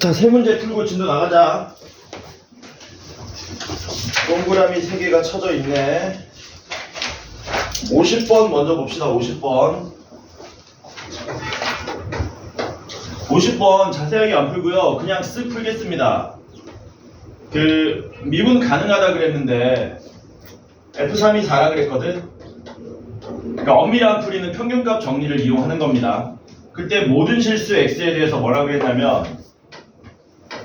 자, 세 문제 풀고 진도 나가자. 동그라미 3개가 쳐져 있네. 50번 먼저 봅시다. 50번. 50번 자세하게 안 풀고요. 그냥 쓱 풀겠습니다. 미분 가능하다 그랬는데 F3이 4라 그랬거든. 그러니까 엄밀한 풀이는 평균값 정리를 이용하는 겁니다. 그때 모든 실수 x에 대해서 뭐라고 그랬냐면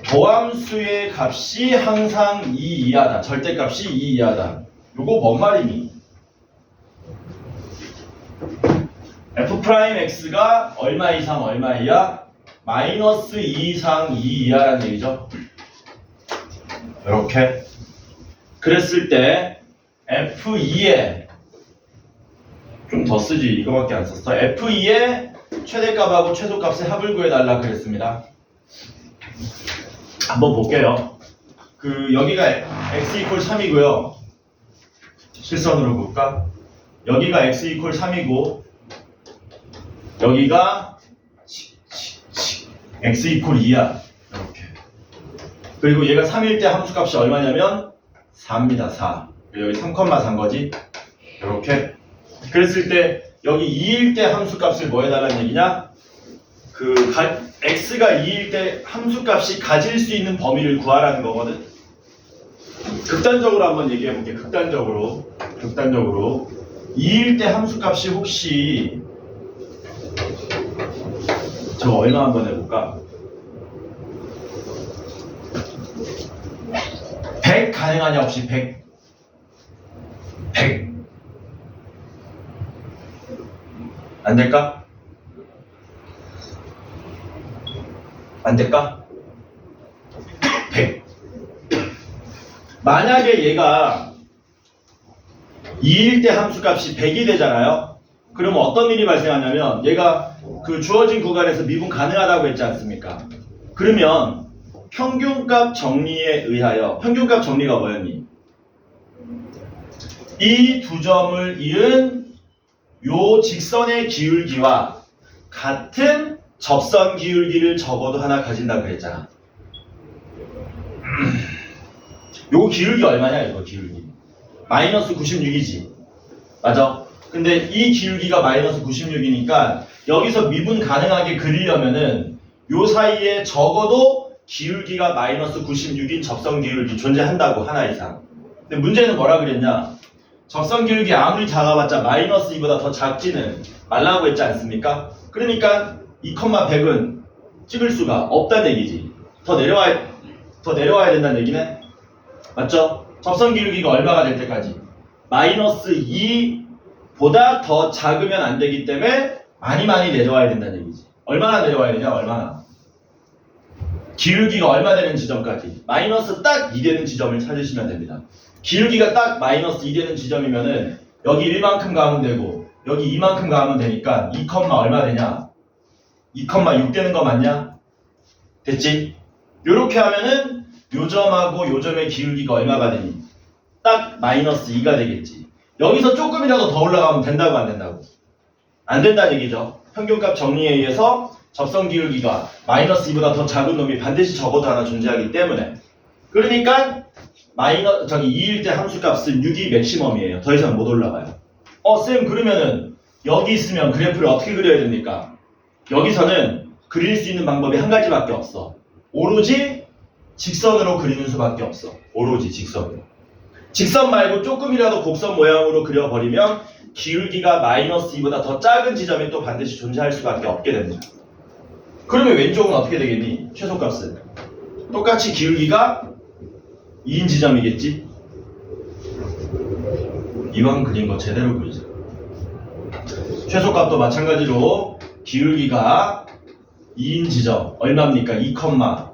도함수의 값이 항상 2 이하다. 절대값이 2 이하다. 요거 뭔 말이니? F'X가 얼마 이상 얼마 이하? 마이너스 2 이상 2 이하라는 얘기죠. 이렇게 그랬을 때 F2에 좀 더 쓰지, 이거밖에 안 썼어. F2의 최대값하고 최소값의 합을 구해달라 그랬습니다. 한번 볼게요. 여기가 x 이퀄 3이고요. 실선으로 볼까? 여기가 x 이퀄 3이고 여기가 x 이퀄 2야. 이렇게. 그리고 얘가 3일 때 함수값이 얼마냐면 4입니다. 4. 여기 3,4인 거지. 이렇게. 그랬을 때 여기 2일 때 함수값을 뭐 해달라는 얘기냐? x가 2일 때 함수값이 가질 수 있는 범위를 구하라는 거거든. 극단적으로 한번 얘기해 볼게. 극단적으로 2일 때 함수값이 혹시 저거 얼마 한번 해볼까? 100 가능하냐 혹시 100? 100 안 될까? 안 될까? 100. 만약에 얘가 2일 때 함수값이 100이 되잖아요. 그러면 어떤 일이 발생하냐면 얘가 주어진 구간에서 미분 가능하다고 했지 않습니까? 그러면 평균값 정리에 의하여, 평균값 정리가 뭐였니? 이 두 점을 이은 요 직선의 기울기와 같은 접선 기울기를 적어도 하나 가진다 그랬잖아. 요거 기울기 얼마냐, 이거 기울기. 마이너스 96이지. 맞아? 근데 이 기울기가 마이너스 96이니까 여기서 미분 가능하게 그리려면은 요 사이에 적어도 기울기가 마이너스 96인 접선 기울기 존재한다고, 하나 이상. 근데 문제는 뭐라 그랬냐? 접선 기울기 아무리 작아봤자 마이너스 2보다 더 작지는 말라고 했지 않습니까? 그러니까 2,100은 찍을 수가 없다는 얘기지. 더 내려와야 된다는 얘기네. 맞죠? 접선 기울기가 얼마가 될 때까지? 마이너스 2보다 더 작으면 안 되기 때문에 많이 내려와야 된다는 얘기지. 얼마나 내려와야 되냐? 얼마나? 기울기가 얼마 되는 지점까지? 마이너스 딱 2 되는 지점을 찾으시면 됩니다. 기울기가 딱 마이너스 2 되는 지점이면은 여기 1만큼 가면 되고 여기 2만큼 가면 되니까 2, 얼마 되냐? 2,6 되는 거 맞냐? 됐지? 요렇게 하면은 요 점하고 요 점의 기울기가 얼마가 되니? 딱 마이너스 2가 되겠지. 여기서 조금이라도 더 올라가면 된다고 안 된다고? 안 된다는 얘기죠. 평균값 정리에 의해서 접선 기울기가 마이너스 2보다 더 작은 놈이 반드시 적어도 하나 존재하기 때문에. 그러니까 2일 때 함수값은 6이 맥시멈이에요. 더 이상 못 올라가요. 쌤, 그러면은 여기 있으면 그래프를 어떻게 그려야 됩니까? 여기서는 그릴 수 있는 방법이 한 가지밖에 없어. 오로지 직선으로 그리는 수밖에 없어. 오로지 직선으로. 직선 말고 조금이라도 곡선 모양으로 그려버리면 기울기가 마이너스 2보다 더 작은 지점이 또 반드시 존재할 수밖에 없게 됩니다. 그러면 왼쪽은 어떻게 되겠니? 최소값은 똑같이 기울기가 2인 지점이겠지? 이왕 그린 거 제대로 그리자. 최소값도 마찬가지로 기울기가 2인 지점 얼마입니까? 2,2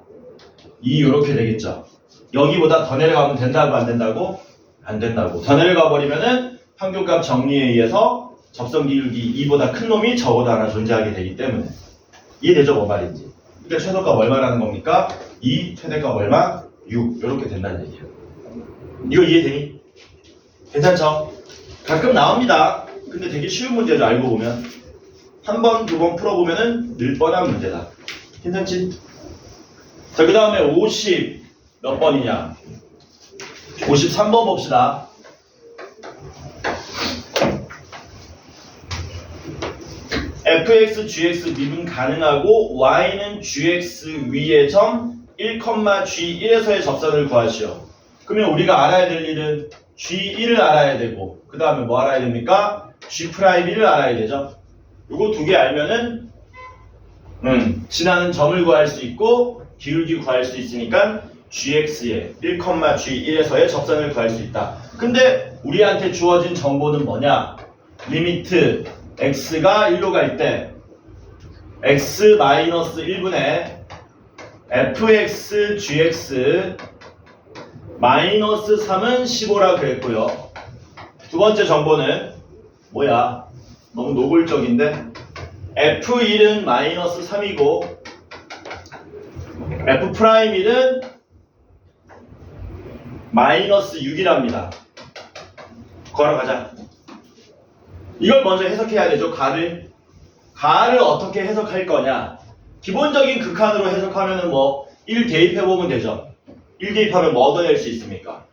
이렇게 되겠죠. 여기보다 더 내려가면 된다고 안 된다고? 안 된다고. 더 내려가 버리면은 평균값 정리에 의해서 접선 기울기 2보다 큰 놈이 적어도 하나 존재하게 되기 때문에. 이해되죠? 뭐 말인지. 그러니까 최소값 얼마라는 겁니까? 2, 최대값 얼마? 6. 이렇게 된다는 얘기예요. 이거 이해되니? 괜찮죠? 가끔 나옵니다. 근데 되게 쉬운 문제죠, 알고 보면. 한 번, 두 번 풀어보면은 늘 뻔한 문제다. 괜찮지? 자, 그 다음에 50 몇 번이냐? 53번 봅시다. fx, gx 미분 가능하고 y는 gx 위의 점 1,g1에서의 접선을 구하시오. 그러면 우리가 알아야 될 일은 g1을 알아야 되고 그 다음에 뭐 알아야 됩니까? g'1을 알아야 되죠. 요거 두 개 알면은 지나는 점을 구할 수 있고 기울기 구할 수 있으니까 gx의 1,g1에서의 접선을 구할 수 있다. 근데 우리한테 주어진 정보는 뭐냐? 리미트 x가 1로 갈 때 x-1분의 fx gx 마이너스 3은 15라 그랬고요. 두 번째 정보는 뭐야? 너무 노골적인데 f1은 마이너스 3이고 f'1은 마이너스 6이랍니다. 구하러 가자. 이걸 먼저 해석해야 되죠. 가를 어떻게 해석할 거냐. 기본적인 극한으로 해석하면은 뭐 1 대입해보면 되죠. 1 대입하면 뭐 얻어낼 수 있습니까?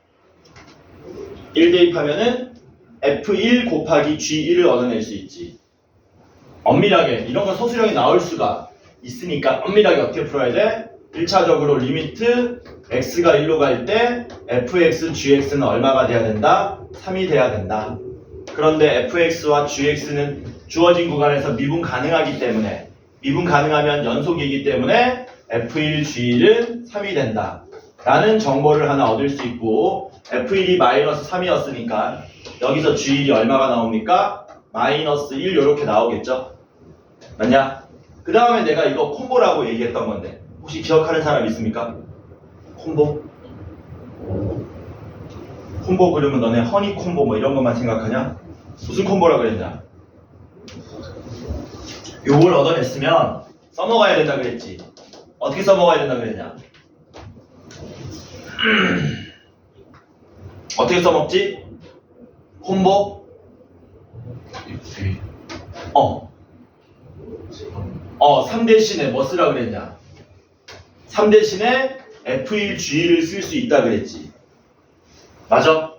1 대입하면은 f1 곱하기 g1을 얻어낼 수 있지. 엄밀하게 이런 건 소수령이 나올 수가 있으니까 엄밀하게 어떻게 풀어야 돼? 1차적으로 리미트 x가 1로 갈 때 fx, gx는 얼마가 돼야 된다? 3이 돼야 된다. 그런데 fx와 gx는 주어진 구간에서 미분 가능하기 때문에 미분 가능하면 연속이기 때문에 f1, g1은 3이 된다. 라는 정보를 하나 얻을 수 있고 f1이 마이너스 3이었으니까 여기서 g1이 얼마가 나옵니까? 마이너스 1 이렇게 나오겠죠? 맞냐? 그 다음에 내가 이거 콤보라고 얘기했던 건데 혹시 기억하는 사람 있습니까? 콤보? 콤보 그러면 너네 허니 콤보 뭐 이런 것만 생각하냐? 무슨 콤보라 그랬냐? 요걸 얻어냈으면 써먹어야 된다 그랬지. 어떻게 써먹어야 된다 그랬냐? 어떻게 써먹지? 콤보? 3 대신에 뭐 쓰라 그랬냐? 3 대신에 F1, G1을 쓸 수 있다 그랬지. 맞아?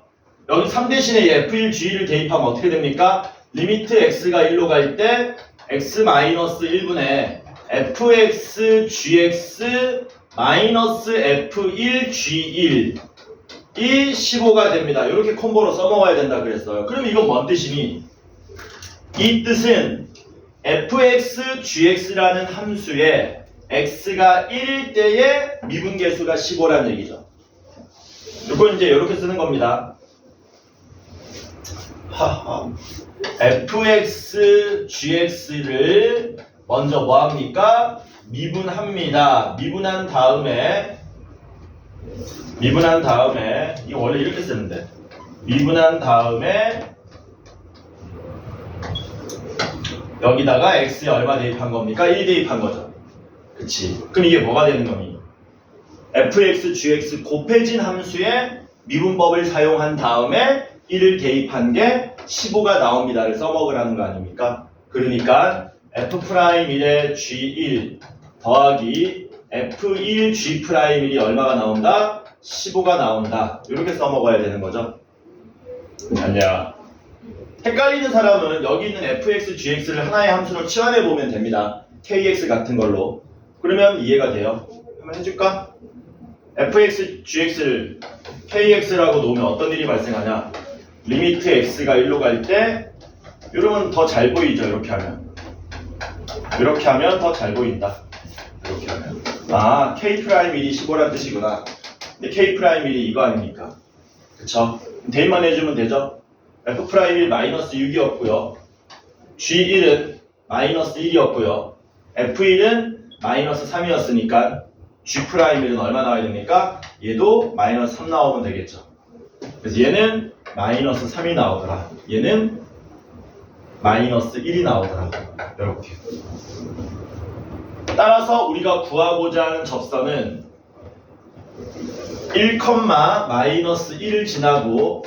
여기 3 대신에 F1, G1을 대입하면 어떻게 됩니까? 리미트 x가 1로 갈 때 x-1분의 fx, gx 마이너스 f1, g1 이 15가 됩니다. 이렇게 콤보로 써먹어야 된다 그랬어요. 그럼 이건 뭔 뜻이니? 이 뜻은 fx, gx라는 함수에 x가 1일 때의 미분계수가 15라는 얘기죠. 이거 이제 이렇게 쓰는 겁니다. fx, gx를 먼저 뭐합니까? 미분합니다. 미분한 다음에 이거 원래 이렇게 쓰는데 미분한 다음에 여기다가 x에 얼마 대입한 겁니까? 1 대입한 거죠. 그치? 그럼 이게 뭐가 되는 거니? fx, gx 곱해진 함수에 미분법을 사용한 다음에 1을 대입한 게 15가 나옵니다를 써먹으라는 거 아닙니까? 그러니까 f'1의 g1 더하기 f1 g'1이 얼마가 나온다? 15가 나온다. 이렇게 써먹어야 되는 거죠. 아니야. 헷갈리는 사람은 여기 있는 fx, gx를 하나의 함수로 치환해 보면 됩니다. kx 같은 걸로. 그러면 이해가 돼요. 한번 해줄까? fx, gx를 kx라고 놓으면 어떤 일이 발생하냐? 리미트 x가 1로 갈 때 이러면 더 잘 보이죠. 이렇게 하면 더 잘 보인다. 이렇게 하면 k'1이 15란 뜻이구나. 근데 k'1이 이거 아닙니까? 그쵸? 대입만 해주면 되죠. f'1 마이너스 6이었고요. g1은 마이너스 1이었고요. f1은 마이너스 3이었으니까 g'1은 얼마 나와야 됩니까? 얘도 마이너스 3 나오면 되겠죠. 그래서 얘는 마이너스 3이 나오더라. 얘는 마이너스 1이 나오더라. 이렇게. 따라서 우리가 구하고자 하는 접선은 1, 마이너스 1을 지나고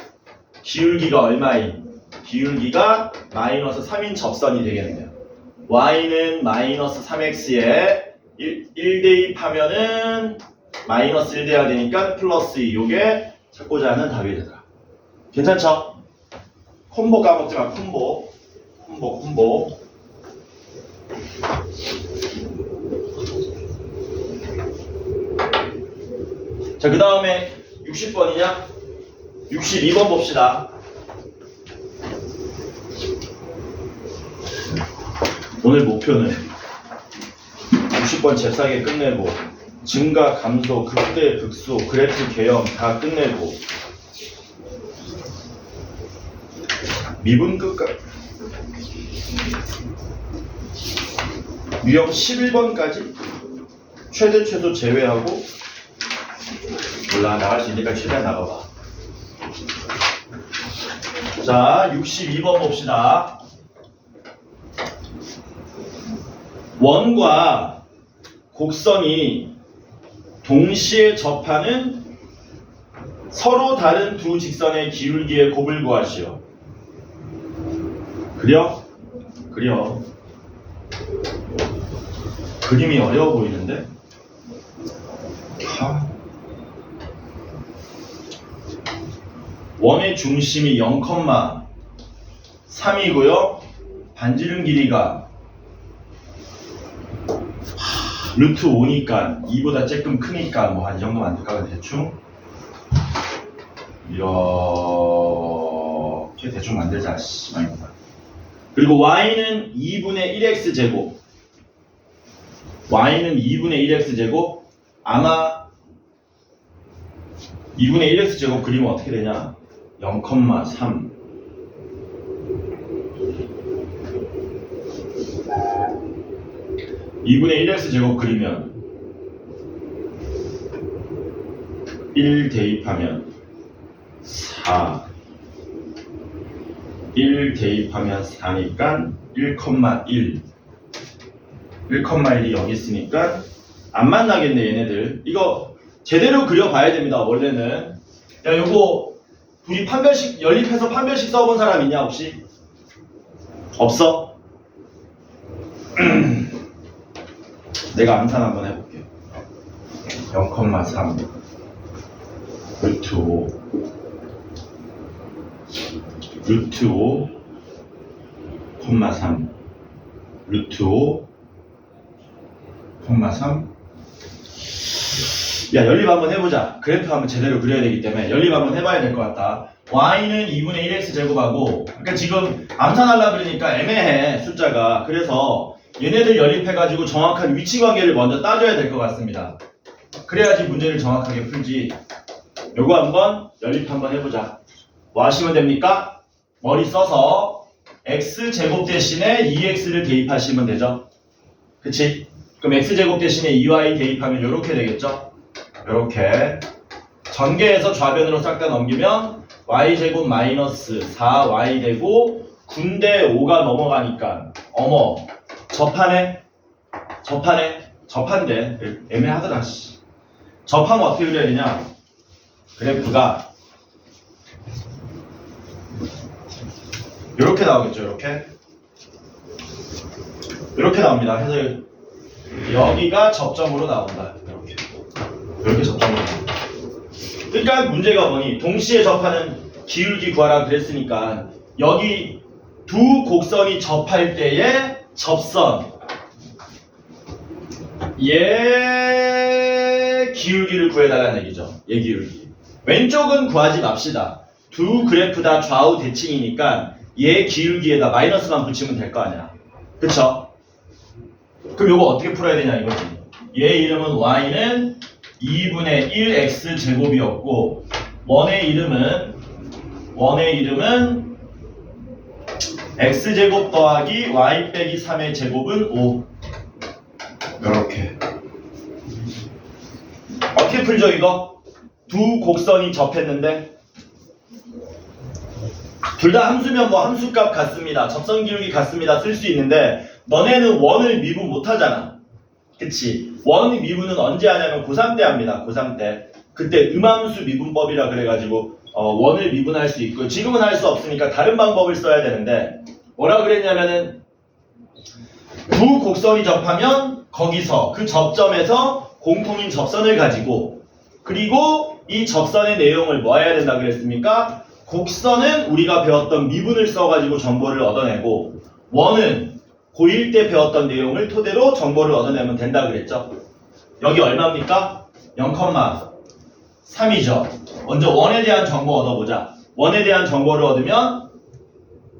기울기가 얼마인? 기울기가 마이너스 3인 접선이 되겠네요. y는 마이너스 3x에 1 대입하면은 마이너스 1 돼야 되니까 플러스 2. 요게 찾고자 하는 답이 되더라. 괜찮죠? 콤보 까먹지 마. 콤보. 자, 그 다음에 60번이냐? 62번 봅시다. 오늘 목표는 60번 잽싸게 끝내고 증가, 감소, 극대, 극소, 그래프 개형 다 끝내고 미분 끝까지 유형 11번까지 최대 최소 제외하고 몰라 나갈 수 있으니까 최대한 나가봐. 자 62번 봅시다. 원과 곡선이 동시에 접하는 서로 다른 두 직선의 기울기의 곱을 구하시오. 그려? 그림이 어려워 보이는데? 원의 중심이 0,3이고요. 반지름 길이가 루트 5니까 2보다 조금 크니까 뭐 한 이 정도만 될까 대충 이렇게 대충 만들자. 그리고 y는 2분의 1x 제곱. y는 2분의 1x 제곱. 아마 2분의 1x 제곱 그리면 어떻게 되냐? 0,3 2분의 1x 제곱 그리면 1 대입하면 4 1 대입하면 4니까 1,1 1,1이 여기 있으니까 안 만나겠네 얘네들. 이거 제대로 그려봐야 됩니다. 원래는 야 요거 둘이 판별식 연립해서 판별식 써본 사람 있냐 혹시? 없어? 내가 암산 한번 해볼게. 0,3 루트 5 루트 5, 3 루트 5, 3 야 연립 한번 해보자. 그래프 한번 제대로 그려야 되기 때문에 연립 한번 해봐야 될 것 같다. y는 2분의 1x 제곱하고 그러니까 지금 암산하려고 그러니까 애매해 숫자가. 그래서 얘네들 연립해가지고 정확한 위치 관계를 먼저 따져야 될 것 같습니다. 그래야지 문제를 정확하게 풀지. 요거 한번 연립 한번 해보자. 뭐 하시면 됩니까? 머리 써서 x제곱 대신에 2x를 대입하시면 되죠. 그치? 그럼 x제곱 대신에 2y 대입하면 요렇게 되겠죠? 요렇게 전개해서 좌변으로 싹 다 넘기면 y제곱 마이너스 4y 되고 군대 5가 넘어가니까 어머 접한대 애매하더라. 접하면 어떻게 그려야 되냐? 그래프가 이렇게 나오겠죠. 이렇게 나옵니다. 그래서 여기가 접점으로 나온다. 이렇게 접점으로 나온다. 그러니까 문제가 뭐니? 동시에 접하는 기울기 구하라 그랬으니까 여기 두 곡선이 접할 때의 접선 얘 기울기를 구해달라는 얘기죠. 얘 기울기. 왼쪽은 구하지 맙시다. 두 그래프 다 좌우 대칭이니까 얘 기울기에다 마이너스만 붙이면 될 거 아니야. 그쵸? 그럼 요거 어떻게 풀어야 되냐 이거지. 얘 이름은 y는 2분의 1x 제곱이었고 원의 이름은 x제곱 더하기 y 빼기 3의 제곱은 5. 요렇게. 어떻게 풀죠 이거? 두 곡선이 접했는데 둘 다 함수면 뭐 함수값 같습니다. 접선 기울기 같습니다. 쓸 수 있는데 너네는 원을 미분 못하잖아. 그치? 원 미분은 언제 하냐면 고3 때 합니다. 고3 때. 그때 음함수 미분법이라 그래가지고 원을 미분할 수 있고 지금은 할 수 없으니까 다른 방법을 써야 되는데 뭐라 그랬냐면은 두 곡선이 접하면 거기서 그 접점에서 공통인 접선을 가지고 그리고 이 접선의 내용을 뭐 해야 된다 그랬습니까? 곡선은 우리가 배웠던 미분을 써가지고 정보를 얻어내고 원은 고1 때 배웠던 내용을 토대로 정보를 얻어내면 된다 그랬죠. 여기 얼마입니까? 0,3이죠. 먼저 원에 대한 정보 얻어보자. 원에 대한 정보를 얻으면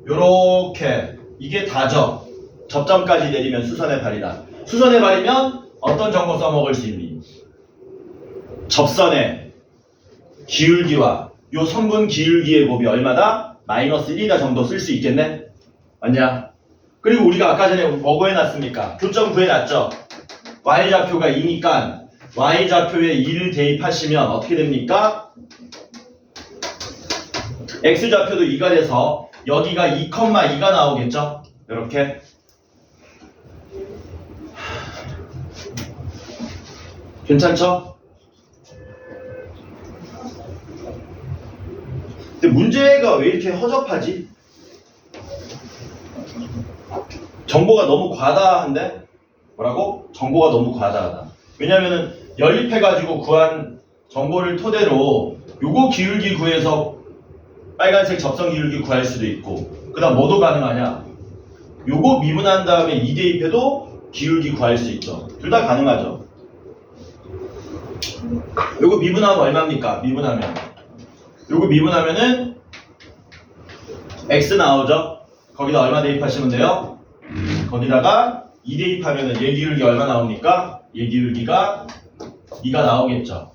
요렇게 이게 다죠. 접점까지 내리면 수선의 발이다. 수선의 발이면 어떤 정보 써먹을 수 있니? 접선의 기울기와 요 선분 기울기의 곱이 얼마다? 마이너스 1이다 정도 쓸 수 있겠네? 맞냐? 그리고 우리가 아까 전에 뭐 구해놨습니까? 교점 구해놨죠? y좌표가 2니까 y좌표에 2를 대입하시면 어떻게 됩니까? x좌표도 2가 돼서 여기가 2,2가 나오겠죠? 이렇게 괜찮죠? 근데 문제가 왜 이렇게 허접하지? 정보가 너무 과다한데? 뭐라고? 정보가 너무 과다하다. 왜냐면은 연립해가지고 구한 정보를 토대로 요거 기울기 구해서 빨간색 접선 기울기 구할 수도 있고 그 다음 뭐도 가능하냐? 요거 미분한 다음에 2 대입해도 기울기 구할 수 있죠. 둘 다 가능하죠. 요거 미분하면 얼마입니까? 요거 미분하면은 x 나오죠? 거기다 얼마 대입하시면 돼요? 거기다가 2 대입하면은 얘 기울기 얼마 나옵니까? 얘 기울기가 2가 나오겠죠.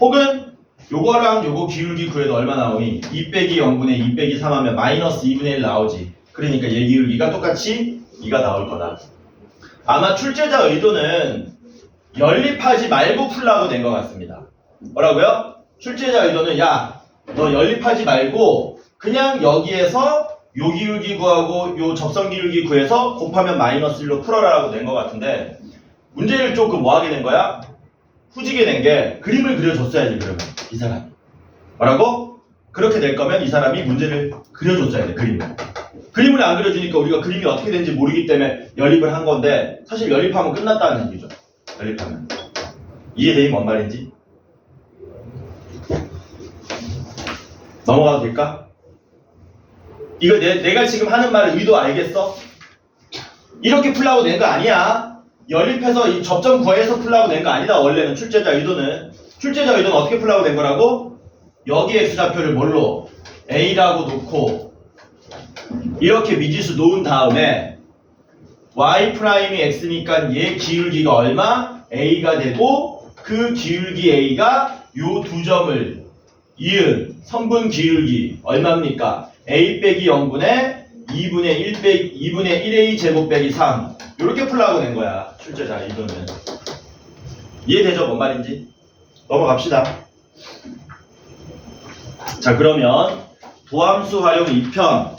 혹은 요거랑 요거 기울기 구해도 얼마 나오니? 2 빼기 0분의 2 빼기 3 하면 마이너스 2분의 1 나오지. 그러니까 얘 기울기가 똑같이 2가 나올 거다. 아마 출제자 의도는 연립하지 말고 풀라고 된 것 같습니다. 뭐라고요? 출제자 의도는 야, 너 연립하지 말고 그냥 여기에서 요 기울기 구하고 요 접선 기울기 구해서 곱하면 마이너스 1로 풀어라라고 된 것 같은데 문제를 조금 뭐 하게 된 거야? 후지게 된 게 그림을 그려줬어야지. 그러면 이 사람이 뭐라고? 그렇게 될 거면 이 사람이 문제를 그려줬어야 돼. 그림을 안 그려주니까 우리가 그림이 어떻게 되는지 모르기 때문에 연립을 한 건데 사실 연립하면 끝났다는 얘기죠. 연립하면 이해되니 뭔 말인지? 넘어가도 될까? 이거 내가 지금 하는 말의 의도 알겠어? 이렇게 풀라고 낸 거 아니야. 연립해서 이 접점 구해서 풀라고 낸 거 아니다. 원래는 출제자 의도는 어떻게 풀라고 낸 거라고? 여기 x좌표를 뭘로? a라고 놓고 이렇게 미지수 놓은 다음에 y''이 x니까 얘 기울기가 얼마? a가 되고 그 기울기 a가 요 두 점을 이은 선분 기울기 얼마입니까? a 빼기 0분의 2분의 1a 제곱 빼기 3 이렇게 풀라고 낸 거야. 출제자 이거는 이해되죠? 뭔 말인지? 넘어갑시다. 자, 그러면 도함수 활용 2편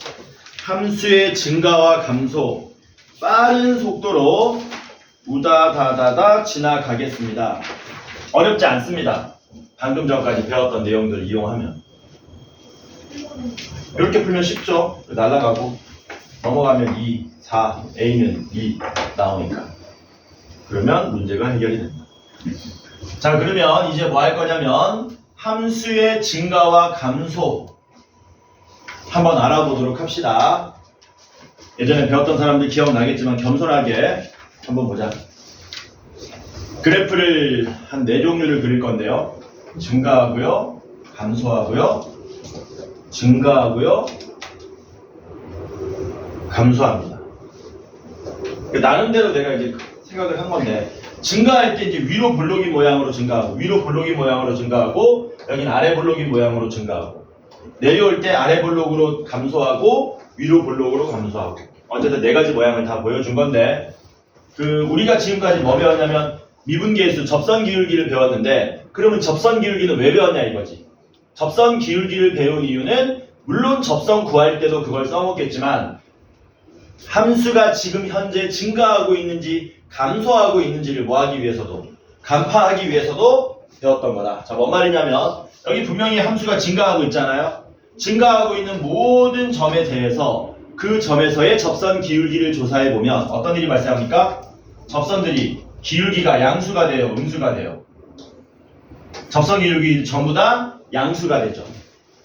함수의 증가와 감소 빠른 속도로 우다다다다 지나가겠습니다. 어렵지 않습니다. 방금 전까지 배웠던 내용들을 이용하면 이렇게 풀면 쉽죠? 날아가고 넘어가면 2, 4, A는 2 나오니까 그러면 문제가 해결이 됩니다. 자, 그러면 이제 뭐 할 거냐면 함수의 증가와 감소 한번 알아보도록 합시다. 예전에 배웠던 사람들 기억나겠지만 겸손하게 한번 보자. 그래프를 한 4종류를 그릴 건데요. 증가하고요, 감소하고요, 증가하고요, 감소합니다. 나름대로 내가 이제 생각을 한 건데 증가할 때 이제 위로 볼록이 모양으로 증가하고 위로 볼록이 모양으로 증가하고 여기는 아래 볼록이 모양으로 증가하고 내려올 때 아래 볼록으로 감소하고 위로 볼록으로 감소하고 어쨌든 4가지 모양을 다 보여준 건데 우리가 지금까지 뭐 배웠냐면 미분계수 접선 기울기를 배웠는데 그러면 접선 기울기는 왜 배웠냐 이거지. 접선 기울기를 배운 이유는 물론 접선 구할 때도 그걸 써먹겠지만 함수가 지금 현재 증가하고 있는지 감소하고 있는지를 뭐 하기 위해서도 간파하기 위해서도 배웠던 거다. 자, 뭔 말이냐면 여기 분명히 함수가 증가하고 있잖아요. 증가하고 있는 모든 점에 대해서 그 점에서의 접선 기울기를 조사해 보면 어떤 일이 발생합니까? 접선들이 기울기가 양수가 돼요, 음수가 돼요? 접선 기울기 전부 다 양수가 되죠.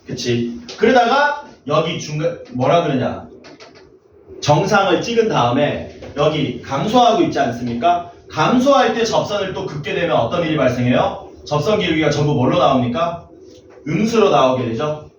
그치? 그러다가 여기 중간 뭐라 그러냐? 정상을 찍은 다음에 여기 감소하고 있지 않습니까? 감소할 때 접선을 또 긋게 되면 어떤 일이 발생해요? 접선 기울기가 전부 뭘로 나옵니까? 음수로 나오게 되죠.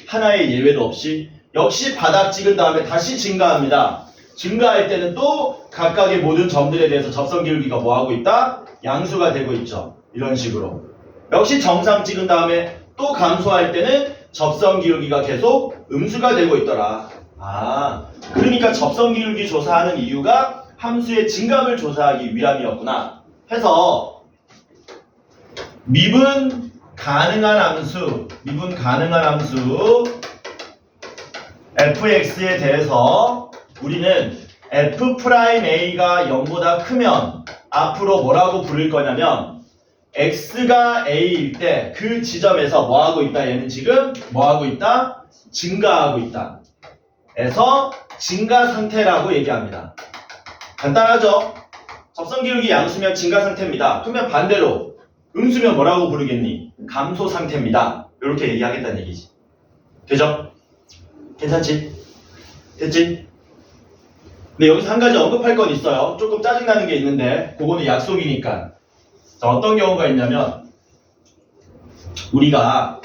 하나의 예외도 없이. 역시 바닥 찍은 다음에 다시 증가합니다. 증가할 때는 또 각각의 모든 점들에 대해서 접선 기울기가 뭐하고 있다? 양수가 되고 있죠. 이런 식으로. 역시 정상 찍은 다음에 또 감소할 때는 접선 기울기가 계속 음수가 되고 있더라. 아, 그러니까 접선 기울기 조사하는 이유가 함수의 증감을 조사하기 위함이었구나 해서 미분 가능한 함수 fx에 대해서 우리는 f'a가 0보다 크면 앞으로 뭐라고 부를 거냐면 x가 a일 때 그 지점에서 뭐하고 있다? 얘는 지금 뭐하고 있다? 증가하고 있다. 에서 증가 상태라고 얘기합니다. 간단하죠? 접선 기울기 양수면 증가 상태입니다. 그러면 반대로 음수면 뭐라고 부르겠니? 감소 상태입니다. 이렇게 얘기하겠다는 얘기지. 되죠? 괜찮지? 됐지? 근데 여기서 한 가지 언급할 건 있어요. 조금 짜증나는 게 있는데 그거는 약속이니까. 자, 어떤 경우가 있냐면 우리가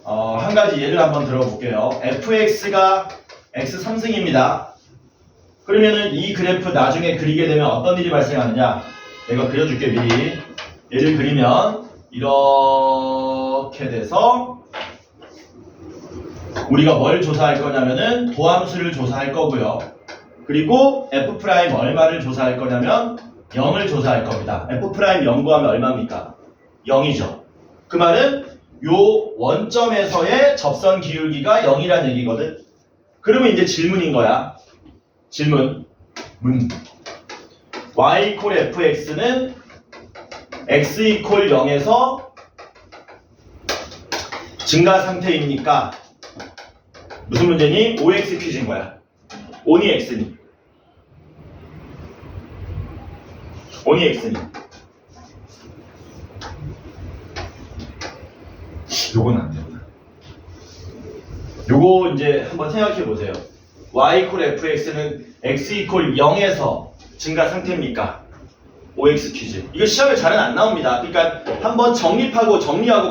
한 가지 예를 한번 들어볼게요. fx가 x 3승입니다. 그러면은 이 그래프 나중에 그리게 되면 어떤 일이 발생하느냐? 내가 그려줄게 미리. 얘를 그리면 이렇게 돼서 우리가 뭘 조사할 거냐면은 도함수를 조사할 거고요. 그리고 f' 얼마를 조사할 거냐면 0을 조사할 겁니다. f' 0 구하면 얼마입니까? 0이죠. 그 말은 요 원점에서의 접선 기울기가 0이란 얘기거든. 그러면 이제 질문인 거야. 질문. y equal fx는 x equal 0에서 증가 상태입니까? 무슨 문제니? OX 퀴즈인 거야. on이 x니. on이 x니. 요건 안 된다. 요거 이제 한번 생각해 보세요. y equal fx는 x equal 0에서 증가 상태입니까? OX 퀴즈. 이거 시험에 잘은 안 나옵니다. 그러니까 한번 정리하고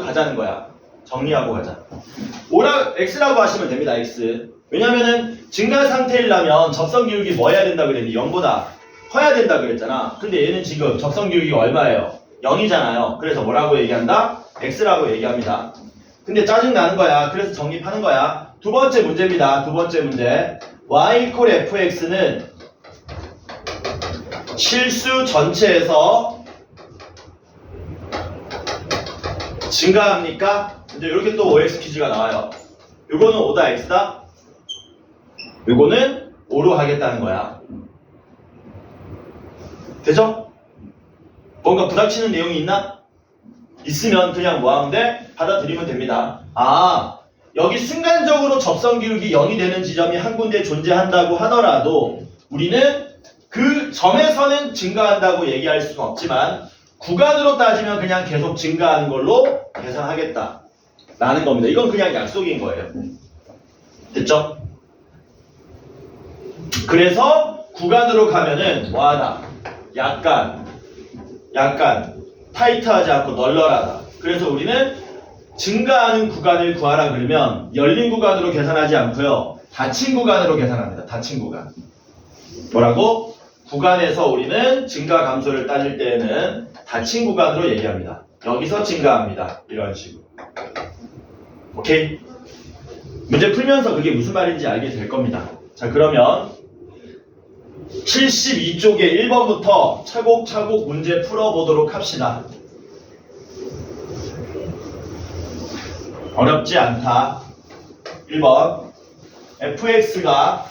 가자는 거야. 정리하고 가자. x라고 하시면 됩니다. x. 왜냐면은 증가 상태이려면 접선 기울기 뭐 해야 된다 그랬니? 0보다 커야 된다 그랬잖아. 근데 얘는 지금 접선 기울기가 얼마예요? 0이잖아요. 그래서 뭐라고 얘기한다? x라고 얘기합니다. 근데 짜증 나는 거야. 그래서 정립하는 거야. 두 번째 문제입니다. 두 번째 문제. y equal fx는 실수 전체에서 증가합니까? 이제 이렇게 또 OX 퀴즈가 나와요. 요거는 5다 X다? 요거는 5로 하겠다는 거야. 되죠? 뭔가 부닥치는 내용이 있나? 있으면 그냥 뭐 하면 돼? 받아들이면 됩니다. 아, 여기 순간적으로 접선 기울기 0이 되는 지점이 한 군데 존재한다고 하더라도 우리는 그 점에서는 증가한다고 얘기할 수는 없지만 구간으로 따지면 그냥 계속 증가하는 걸로 계산하겠다 라는 겁니다. 이건 그냥 약속인 거예요. 됐죠? 그래서 구간으로 가면은 뭐하다? 약간 타이트하지 않고 널널하다. 그래서 우리는 증가하는 구간을 구하라 그러면 열린 구간으로 계산하지 않고요. 닫힌 구간으로 계산합니다. 닫힌 구간. 뭐라고? 구간에서 우리는 증가 감소를 따질 때에는 닫힌 구간으로 얘기합니다. 여기서 증가합니다. 이런 식으로. 오케이? 문제 풀면서 그게 무슨 말인지 알게 될 겁니다. 자, 그러면 72쪽에 1번부터 차곡차곡 문제 풀어보도록 합시다. 어렵지 않다. 1번 fx가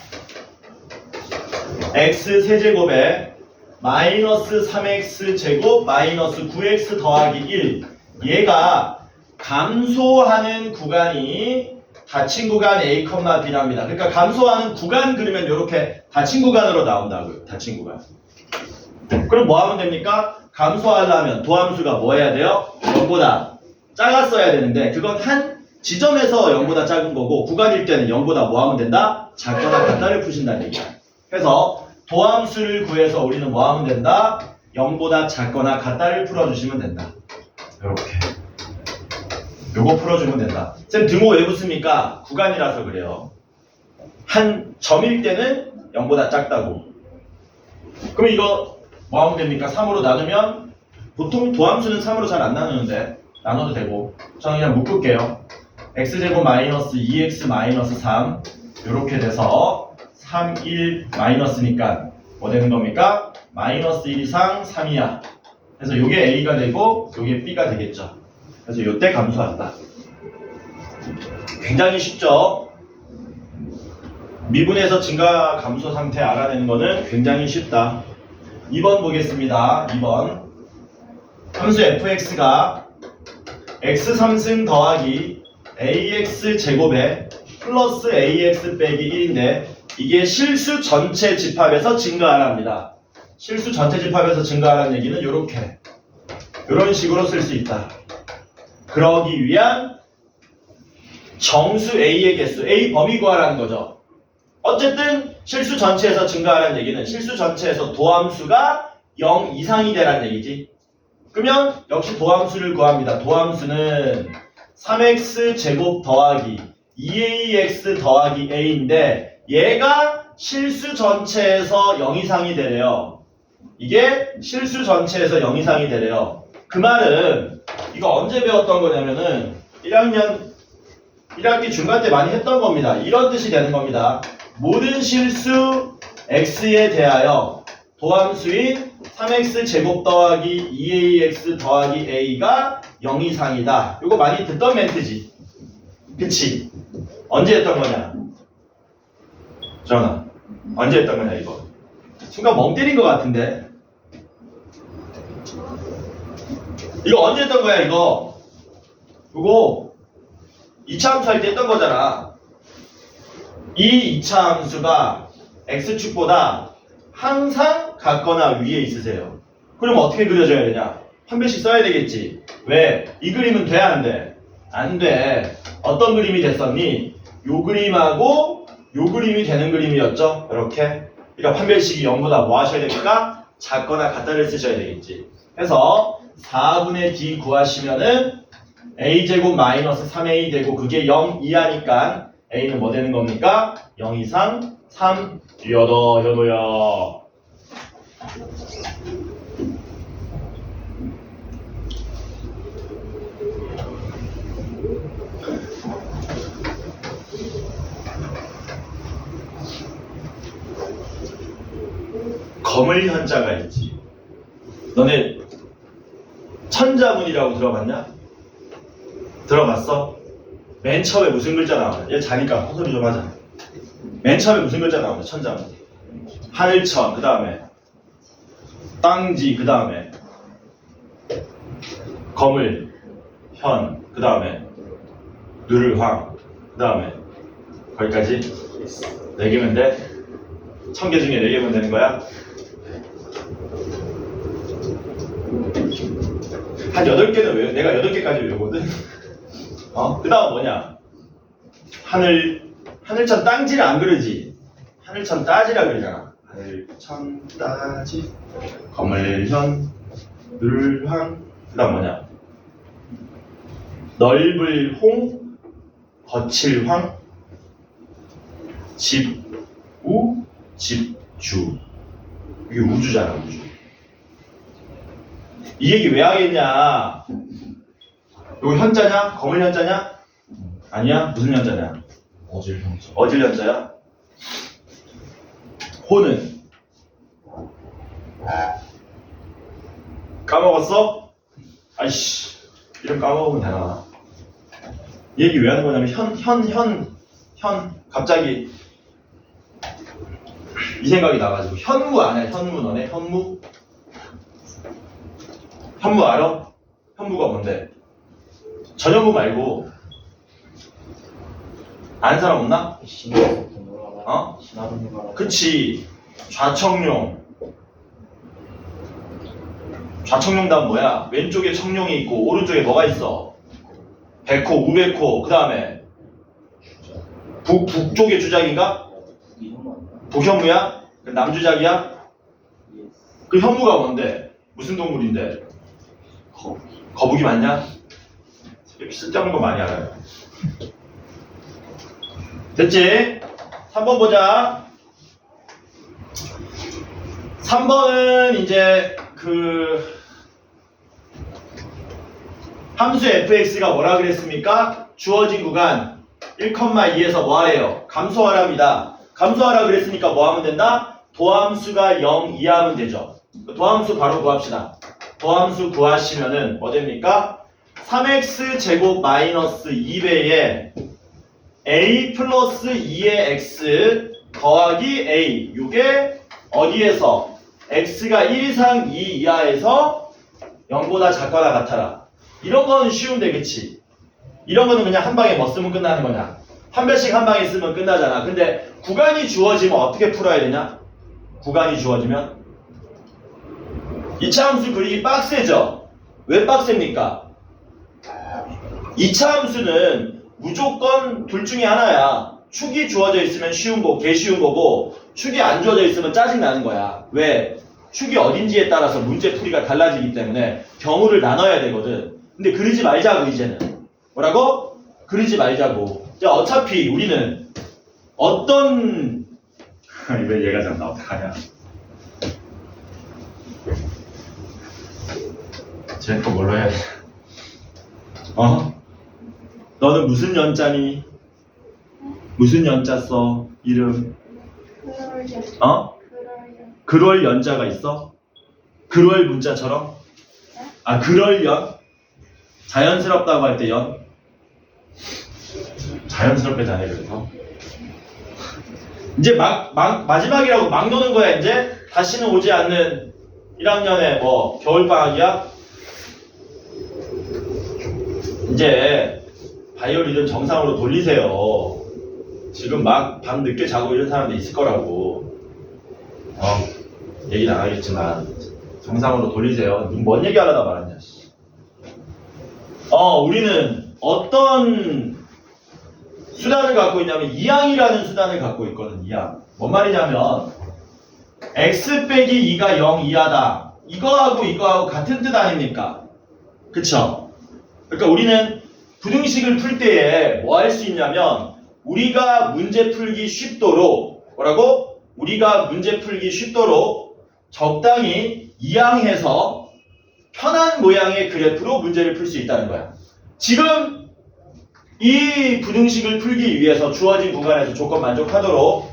x 세제곱에 마이너스 3x 제곱 마이너스 9x 더하기 1 얘가 감소하는 구간이 닫힌 구간 A, B랍니다. 그러니까 감소하는 구간 그리면 이렇게 닫힌 구간으로 나온다고요. 닫힌 구간. 그럼 뭐 하면 됩니까? 감소하려면 도함수가 뭐 해야 돼요? 0보다 작았어야 되는데 그건 한 지점에서 0보다 작은 거고 구간일 때는 0보다 뭐 하면 된다? 작거나 같다를 푸신다는 얘기야. 그래서 도함수를 구해서 우리는 뭐 하면 된다? 0보다 작거나 같다를 풀어주시면 된다. 이렇게 요거 풀어주면 된다. 쌤 등호 왜 붙습니까? 구간이라서 그래요. 한 점일 때는 0보다 작다고. 그럼 이거 뭐 하면 됩니까? 3으로 나누면 보통 도함수는 3으로 잘 안 나누는데 나눠도 되고 저는 그냥 묶을게요. x제곱 마이너스 2x 마이너스 3 이렇게 돼서 3, 1 마이너스니까 뭐 되는 겁니까? 마이너스 1 이상 3이야. 그래서 요게 a가 되고 요게 b가 되겠죠. 그래서 요때 감소한다. 굉장히 쉽죠? 미분에서 증가 감소 상태 알아내는 거는 굉장히 쉽다. 2번 보겠습니다. 2번 함수 fx가 x 3승 더하기 ax 제곱에 플러스 ax 빼기 1인데 이게 실수 전체 집합에서 증가하랍니다. 실수 전체 집합에서 증가하라는 얘기는 이런 식으로 쓸 수 있다. 그러기 위한 정수 a의 개수, a 범위 구하라는 거죠. 어쨌든 실수 전체에서 증가하라는 얘기는 실수 전체에서 도함수가 0 이상이 되라는 얘기지. 그러면 역시 도함수를 구합니다. 도함수는 3x 제곱 더하기 2ax 더하기 a인데 얘가 실수 전체에서 0 이상이 되래요. 이게 실수 전체에서 0 이상이 되래요. 그 말은 이거 언제 배웠던 거냐면은 1학기 중간 때 많이 했던 겁니다. 이런 뜻이 되는 겁니다. 모든 실수 x에 대하여 도함수인 3x 제곱 더하기 2ax 더하기 a가 0 이상이다. 이거 많이 듣던 멘트지. 그치? 언제 했던 거냐? 전화. 언제 했던 거냐 이거? 순간 멍 때린 것 같은데. 이거 언제 했던 거야 이거? 이거 2차 함수 할 때 했던 거잖아. 이 2차 함수가 x축보다 항상 같거나 위에 있으세요. 그럼 어떻게 그려줘야 되냐? 한 배씩 써야 되겠지. 왜? 이 그림은 돼? 안 돼? 안 돼. 어떤 그림이 됐었니? 요 그림하고 요 그림이 되는 그림이었죠? 이렇게. 그러니까 판별식이 0보다 뭐 하셔야 됩니까? 작거나 같다를 쓰셔야 되겠지. 그래서 4분의 d 구하시면은 a제곱 마이너스 3a 되고 그게 0 이하니까 a는 뭐 되는 겁니까? 0 이상 3 여도요. 거물 현자가 있지. 너네 천자문이라고 들어봤냐? 들어봤어? 맨 처음에 무슨 글자 나오냐? 얘 자니까 헛소리 좀 하자. 맨 처음에 무슨 글자 나오냐? 천자문. 하늘천, 그 다음에 땅지, 그 다음에 거물, 현, 그 다음에 누를황, 그 다음에 거기까지 4개면 돼? 1000개 중에 4개면 되는 거야? 한 8개는 외워. 내가 8개까지 외우거든. 그 다음 뭐냐? 하늘천 땅지를 안 그러지. 하늘천 따지라 그러잖아. 하늘천 따지, 거물현, 누를황, 그 다음 뭐냐? 넓을 홍, 거칠 황, 집우, 집주. 이게 우주잖아, 우주. 이 얘기 왜 하겠냐? 이거 현자냐? 거물 현자냐? 아니야? 무슨 현자냐? 어질 현자. 어질 현자야? 호는? 까먹었어? 아이씨, 이름 까먹으면 되나? 이 얘기 왜 하는 거냐면 갑자기 이 생각이 나가지고 현무 아니야? 현무 너네? 현무? 현무 알아? 현무가 뭔데? 전현무 말고 아는 사람 없나? 신화로 어? 신화로 그치. 좌청룡 좌청룡단 뭐야? 왼쪽에 청룡이 있고 오른쪽에 뭐가 있어? 백호, 우백호. 그 다음에 북쪽에 주작인가? 북현무야? 그 남주작이야? 그 현무가 뭔데? 무슨 동물인데? 거북이 맞냐? 이렇게 쓸데없는 거 많이 알아요. 됐지? 3번 보자. 3번은 이제 그 함수 fx가 뭐라 그랬습니까? 주어진 구간 1,2에서 뭐 하래요? 감소하랍니다. 감소하라 그랬으니까 뭐 하면 된다? 도함수가 0 이하면 되죠. 도함수 바로 구합시다. 도함수 구하시면은 뭐 됩니까? 3x 제곱 마이너스 2배에 a 플러스 2의 x 더하기 a. 이게 어디에서? x가 1 이상 2 이하에서 0보다 작거나 같아라. 이런 거는 쉬운데 그치? 이런 거는 그냥 한 방에 뭐 쓰면 끝나는 거냐? 한 배씩 한 방에 쓰면 끝나잖아. 근데 구간이 주어지면 어떻게 풀어야 되냐? 구간이 주어지면 2차 함수 그리기 빡세죠? 왜 빡셉니까? 2차 함수는 무조건 둘 중에 하나야. 축이 주어져 있으면 쉬운 거, 개 쉬운 거고 축이 안 주어져 있으면 짜증 나는 거야. 왜? 축이 어딘지에 따라서 문제 풀이가 달라지기 때문에 경우를 나눠야 되거든. 근데 그러지 말자고 이제는. 뭐라고? 그러지 말자고. 자, 어차피 우리는 어떤 왜 얘가 잤나 어떡하냐. 쟤또 뭘로 해야 돼? 어? 너는 무슨 연자니? 무슨 연자 써? 이름? 어? 그럴 연자가 있어? 그럴 문자처럼? 아, 그럴 연? 자연스럽다고 할 때 연? 자연스럽게 다해 그래서 이제 마지막이라고 막 노는 거야. 이제 다시는 오지 않는 1학년의 뭐 겨울방학이야? 이제 바이오리듬 정상으로 돌리세요. 지금 막 밤 늦게 자고 이런 사람도 있을 거라고. 얘기는 안 하겠지만 정상으로 돌리세요. 뭔 얘기 하려다 말았냐. 우리는 어떤 수단을 갖고 있냐면 이항이라는 수단을 갖고 있거든. 이항. 뭔 말이냐면 x 빼기 2가 0 이하다. 이거하고 이거하고 같은 뜻 아닙니까? 그쵸? 그러니까 우리는 부등식을 풀 때에 뭐 할 수 있냐면 우리가 문제 풀기 쉽도록 뭐라고? 우리가 문제 풀기 쉽도록 적당히 이항해서 편한 모양의 그래프로 문제를 풀 수 있다는 거야. 지금 이 부등식을 풀기 위해서 주어진 구간에서 조건 만족하도록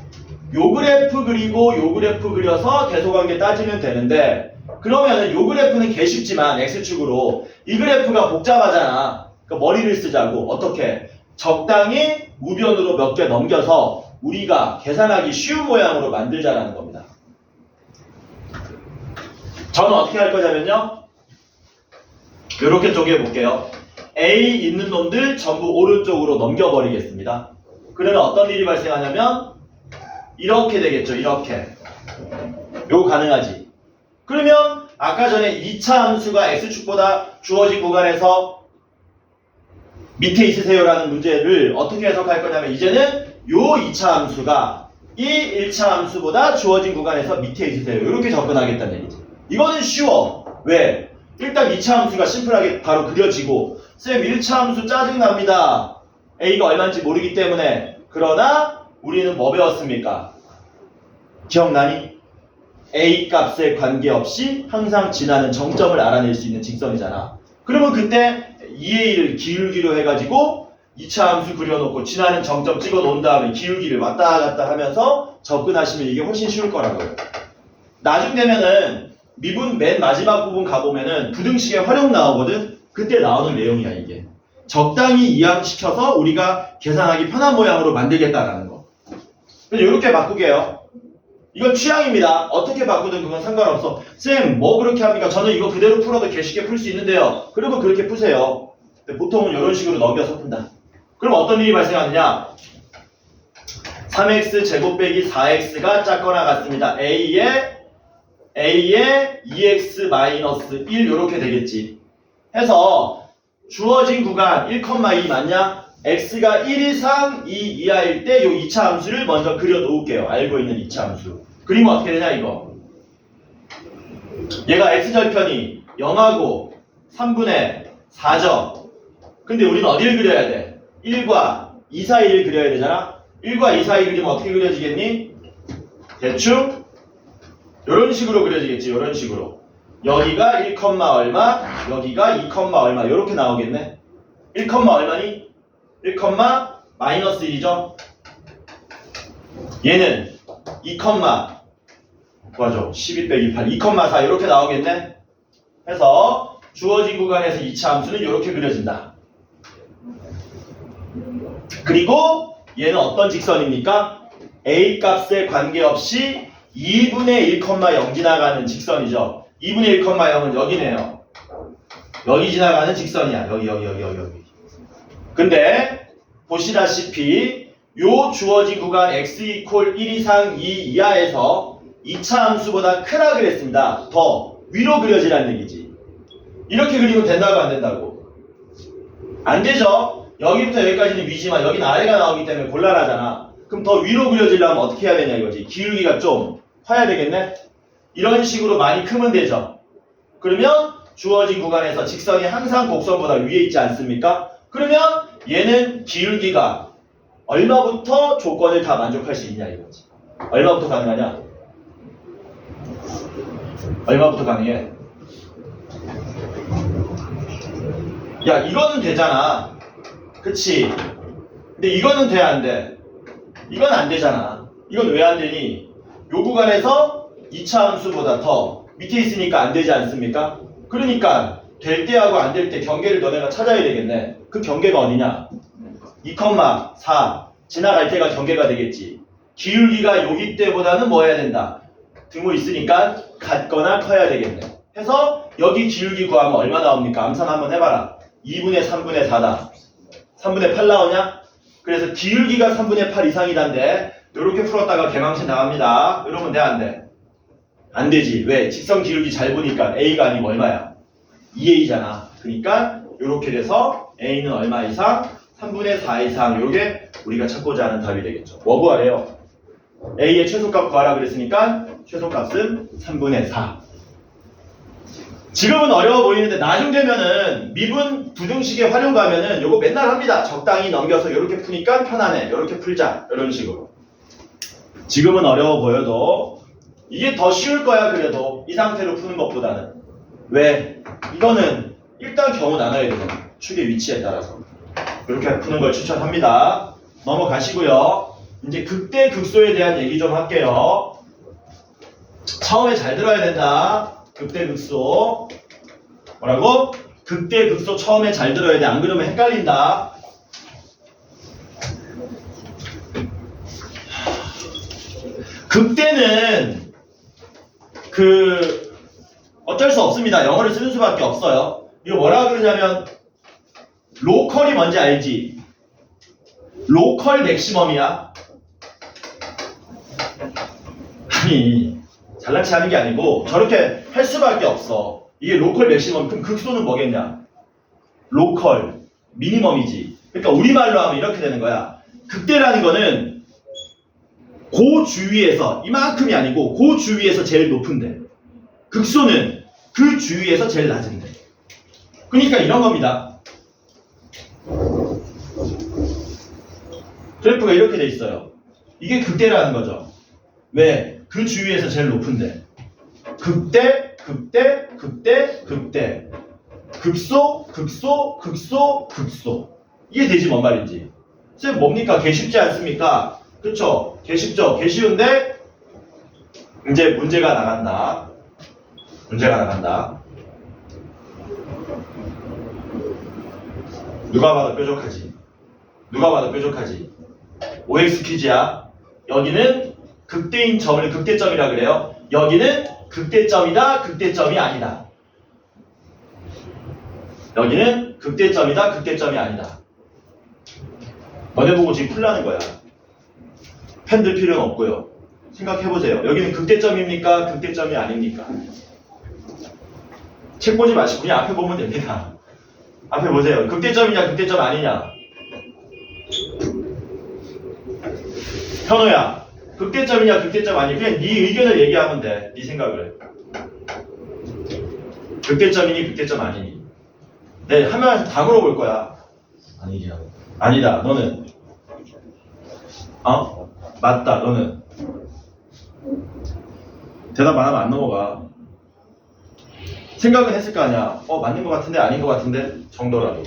요 그래프 그리고 요 그래프 그려서 계속관계 따지면 되는데 그러면은 요 그래프는 개 쉽지만 x축으로 이 그래프가 복잡하잖아. 그러니까 머리를 쓰자고. 어떻게? 적당히 우변으로 몇 개 넘겨서 우리가 계산하기 쉬운 모양으로 만들자라는 겁니다. 저는 어떻게 할 거냐면요. 이렇게 쪼개 볼게요. A 있는 놈들 전부 오른쪽으로 넘겨버리겠습니다. 그러면 어떤 일이 발생하냐면 이렇게 되겠죠. 이렇게. 요거 가능하지. 그러면 아까 전에 2차 함수가 x축보다 주어진 구간에서 밑에 있으세요라는 문제를 어떻게 해석할 거냐면 이제는 요 2차 함수가 이 1차 함수보다 주어진 구간에서 밑에 있으세요. 이렇게 접근하겠다는 얘기지. 이거는 쉬워. 왜? 일단 2차 함수가 심플하게 바로 그려지고 쌤 1차 함수 짜증납니다. A가 얼마인지 모르기 때문에. 그러나 우리는 뭐 배웠습니까? 기억나니? A 값에 관계없이 항상 지나는 정점을 알아낼 수 있는 직선이잖아. 그러면 그때 2A를 기울기로 해가지고 2차 함수 그려놓고 지나는 정점 찍어 놓은 다음에 기울기를 왔다 갔다 하면서 접근하시면 이게 훨씬 쉬울 거라고요. 나중 되면은 미분 맨 마지막 부분 가보면은 부등식의 활용 나오거든? 그때 나오는 내용이야 이게. 적당히 이항시켜서 우리가 계산하기 편한 모양으로 만들겠다라는 거. 그래서 이렇게 바꾸게요. 이건 취향입니다. 어떻게 바꾸든 그건 상관없어. 쌤, 뭐 그렇게 합니까? 저는 이거 그대로 풀어도 개 쉽게 풀 수 있는데요. 그러면 그렇게 푸세요. 근데 보통은 이런 식으로 넘겨서 푼다. 그럼 어떤 일이 발생하느냐? 3x 제곱 빼기 4x가 작거나 같습니다. a에 a의 2x-1 이렇게 되겠지. 해서 주어진 구간 1,2 맞냐? x가 1 이상 2 이하일 때 이 2차 함수를 먼저 그려 놓을게요. 알고 있는 2차 함수. 그리면 어떻게 되냐 이거. 얘가 x절편이 0하고 3분의 4죠. 근데 우리는 어디를 그려야 돼? 1과 2 사이를 그려야 되잖아. 1과 2 사이 그리면 어떻게 그려지겠니? 대충 이런 식으로 그려지겠지. 이런 식으로. 여기가 1, 얼마, 여기가 2, 얼마 이렇게 나오겠네. 1, 얼마니? 1, 마이너스 1이죠. 얘는 2, 맞아. 12 빼기 8, 2,4 이렇게 나오겠네. 해서 주어진 구간에서 2차 함수는 이렇게 그려진다. 그리고 얘는 어떤 직선입니까? a 값에 관계없이 2분의 1,0 지나가는 직선이죠. 2분의 1,0은 여기네요. 여기 지나가는 직선이야. 여기. 근데 보시다시피 요 주어진 구간 x = 1 이상 2 이하에서 2차 함수보다 크다 그랬습니다. 더 위로 그려지라는 얘기지. 이렇게 그리면 된다고 안 된다고? 안 되죠. 여기부터 여기까지는 위지만 여기는 아래가 나오기 때문에 곤란하잖아. 그럼 더 위로 그려지려면 어떻게 해야 되냐 이거지. 기울기가 좀 커야 되겠네. 이런 식으로 많이 크면 되죠. 그러면 주어진 구간에서 직선이 항상 곡선보다 위에 있지 않습니까? 그러면 얘는 기울기가 얼마부터 조건을 다 만족할 수 있냐 이거지. 얼마부터 가능하냐? 얼마부터 가능해? 야 이거는 되잖아. 그치? 근데 이거는 돼 안 돼? 이건 안 되잖아. 이건 왜 안 되니? 요 구간에서 2차 함수보다 더 밑에 있으니까 안 되지 않습니까? 그러니까 될 때하고 안 될 때 경계를 너네가 찾아야 되겠네. 그 경계가 어디냐? 2,4 지나갈 때가 경계가 되겠지. 기울기가 여기 때보다는 뭐 해야 된다? 등호 있으니까 같거나 커야 되겠네. 해서 여기 기울기 구하면 얼마 나옵니까? 암산 한번 해봐라. 2분의 3분의 4다. 3분의 8 나오냐? 그래서 기울기가 3분의 8 이상이란데 이렇게 풀었다가 개망신 나갑니다. 이러면 돼 안 돼? 안 되지. 왜? 직선 기울기 잘 보니까 A가 아니고 얼마야? 2A잖아. 그러니까 이렇게 돼서 A는 얼마 이상? 3분의 4 이상. 요게 우리가 찾고자 하는 답이 되겠죠. 뭐 구하래요? A의 최소값 구하라 그랬으니까 최소값은 3분의 4. 지금은 어려워 보이는데 나중 되면은 미분 부등식의 활용가면은 요거 맨날 합니다. 적당히 넘겨서 이렇게 푸니까 편하네. 이렇게 풀자. 이런 식으로. 지금은 어려워 보여도 이게 더 쉬울 거야. 그래도 이 상태로 푸는 것보다는. 왜? 이거는 일단 경우 나눠야 되잖아. 축의 위치에 따라서. 이렇게 푸는 걸 추천합니다. 넘어가시고요. 이제 극대 극소에 대한 얘기 좀 할게요. 처음에 잘 들어야 된다. 극대 극소. 뭐라고? 극대 극소 처음에 잘 들어야 돼. 안 그러면 헷갈린다. 극대는 어쩔 수 없습니다. 영어를 쓰는 수밖에 없어요. 이거 뭐라 그러냐면 로컬이 뭔지 알지? 로컬 맥시멈이야. 아니 잘난치 하는 게 아니고 저렇게 할 수밖에 없어. 이게 로컬 맥시멈. 그럼 극소는 뭐겠냐? 로컬 미니멈이지. 그러니까 우리말로 하면 이렇게 되는 거야. 극대라는 거는 그 주위에서 이만큼이 아니고 그 주위에서 제일 높은데, 극소는 그 주위에서 제일 낮은데. 그러니까 이런 겁니다. 그래프가 이렇게 돼 있어요. 이게 극대라는 거죠. 왜? 그 주위에서 제일 높은데. 극대, 극대, 극대, 극대. 극소, 극소, 극소, 극소. 이게 되지 뭔 말인지. 쌤 뭡니까? 개 쉽지 않습니까? 그쵸? 개 쉽죠? 개 쉬운데 이제 문제가 나간다. 문제가 나간다. 누가 봐도 뾰족하지. 누가 봐도 뾰족하지. OX 퀴즈야. 여기는 극대인 점을 극대점이라 그래요. 여기는 극대점이다, 극대점이 아니다. 여기는 극대점이다, 극대점이 아니다. 너네 보고 지금 풀라는 거야. 펜 들 필요는 없고요. 생각해보세요. 여기는 극대점입니까? 극대점이 아닙니까? 책 보지 마시고 그냥 앞에 보면 됩니다. 앞에 보세요. 극대점이냐 극대점 아니냐. 현호야, 극대점이냐 극대점 아니냐. 그냥 네 의견을 얘기하면 돼. 네 생각을. 극대점이니 극대점 아니니. 네, 한 명한테 다 물어볼 거야. 아니죠. 아니다. 너는? 맞다. 너는? 대답 안 하면 안 넘어가. 생각은 했을 거 아니야. 맞는 거 같은데 아닌 거 같은데 정도라도.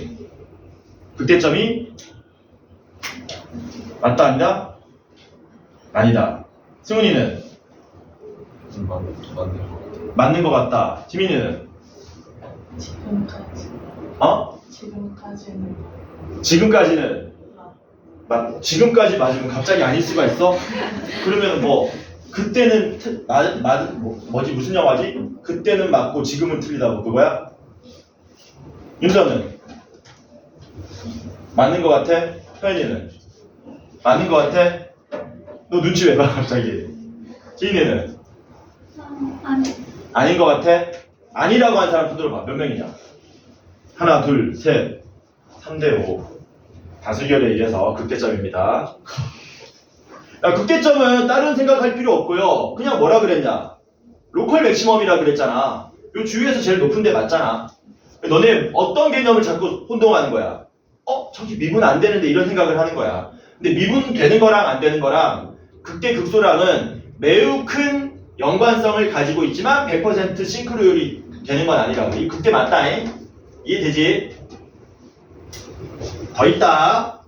극대점이 맞다 아니다? 아니다. 승훈이는? 맞는 거 같아요. 맞는 거 같다. 지민이는? 지금까지. 지금까지는. 지금까지는? 지금까지 맞으면 갑자기 아닐 수가 있어? 그러면 뭐 그때는 무슨 영화지? 그때는 맞고 지금은 틀리다고 그거야? 윤서는? 맞는 거 같아? 현이는? 맞는 거 같아? 너 눈치 왜 봐 갑자기? 지인이는? 아니. 아닌 거 같아? 아니라고 한 사람 손 들어봐. 몇 명이냐? 하나, 둘, 셋, 3대5. 다수결에 의해서 극대점입니다. 야, 극대점은 다른 생각할 필요 없고요. 그냥 뭐라 그랬냐? 로컬 맥시멈이라 그랬잖아. 요 주위에서 제일 높은 데 맞잖아. 너네 어떤 개념을 자꾸 혼동하는 거야? 저기 미분 안 되는데 이런 생각을 하는 거야. 근데 미분 되는 거랑 안 되는 거랑 극대 극소랑은 매우 큰 연관성을 가지고 있지만 100% 싱크로율이 되는 건 아니라고. 이 극대 맞다잉? 이해되지? 더 있다.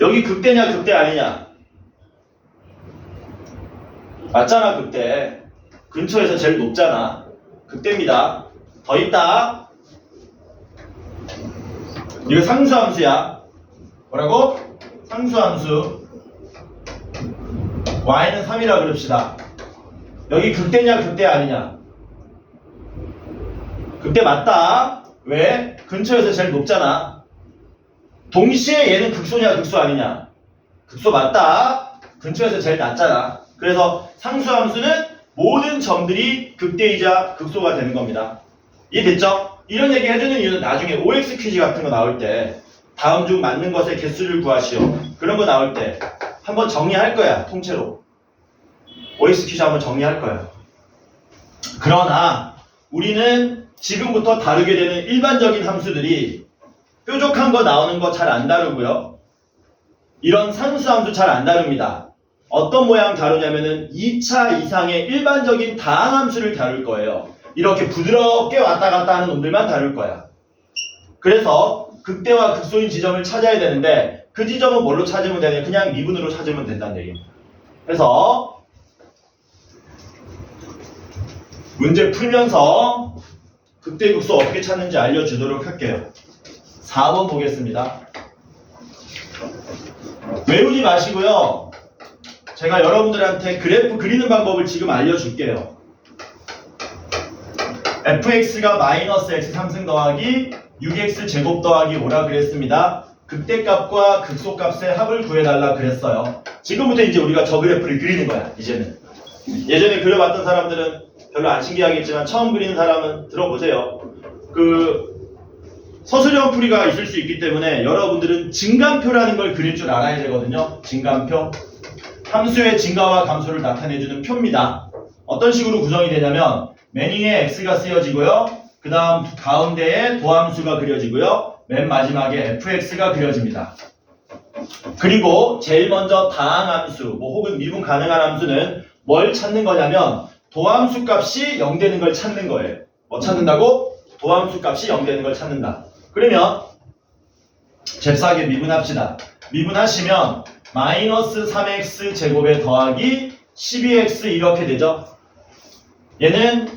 여기 극대냐 극대 아니냐? 맞잖아. 극대 근처에서 제일 높잖아. 극대입니다. 더 있다. 이거 상수함수야. 뭐라고? 상수함수. y는 3이라 그럽시다. 여기 극대냐 극대 아니냐? 극대 맞다. 왜? 근처에서 제일 높잖아. 동시에 얘는 극소냐 극소 아니냐? 극소 맞다. 근처에서 제일 낮잖아. 그래서 상수함수는 모든 점들이 극대이자 극소가 되는 겁니다. 이해됐죠? 이런 얘기 해주는 이유는 나중에 OX 퀴즈 같은 거 나올 때 다음 중 맞는 것의 개수를 구하시오. 그런 거 나올 때 한번 정리할 거야. 통째로. OX 퀴즈 한번 정리할 거야. 그러나 우리는 지금부터 다루게 되는 일반적인 함수들이 뾰족한 거 나오는 거 잘 안 다루고요. 이런 상수함도 잘 안 다룹니다. 어떤 모양 다루냐면은 2차 이상의 일반적인 다항함수를 다룰 거예요. 이렇게 부드럽게 왔다 갔다 하는 놈들만 다룰 거야. 그래서 극대와 극소인 지점을 찾아야 되는데 그 지점은 뭘로 찾으면 되냐? 그냥 미분으로 찾으면 된다는 얘기입니다. 그래서 문제 풀면서 극대 극소 어떻게 찾는지 알려주도록 할게요. 4번 보겠습니다. 외우지 마시고요. 제가 여러분들한테 그래프 그리는 방법을 지금 알려줄게요. fx가 마이너스 x 상승 더하기 6x 제곱 더하기 5라 그랬습니다. 극대값과 극소값의 합을 구해달라 그랬어요. 지금부터 이제 우리가 저 그래프를 그리는 거야. 이제는. 예전에 그려봤던 사람들은 별로 안 신기하겠지만 처음 그리는 사람은 들어보세요. 서술형 풀이가 있을 수 있기 때문에 여러분들은 증감표라는 걸 그릴 줄 알아야 되거든요. 증감표. 함수의 증가와 감소를 나타내주는 표입니다. 어떤 식으로 구성이 되냐면 매닝에 x가 쓰여지고요. 그 다음 가운데에 도함수가 그려지고요. 맨 마지막에 fx가 그려집니다. 그리고 제일 먼저 다항함수 혹은 미분 가능한 함수는 뭘 찾는 거냐면 도함수 값이 0 되는 걸 찾는 거예요. 뭐 찾는다고? 도함수 값이 0 되는 걸 찾는다. 그러면 잽싸게 미분합시다. 미분하시면 마이너스 3x 제곱에 더하기 12x 이렇게 되죠. 얘는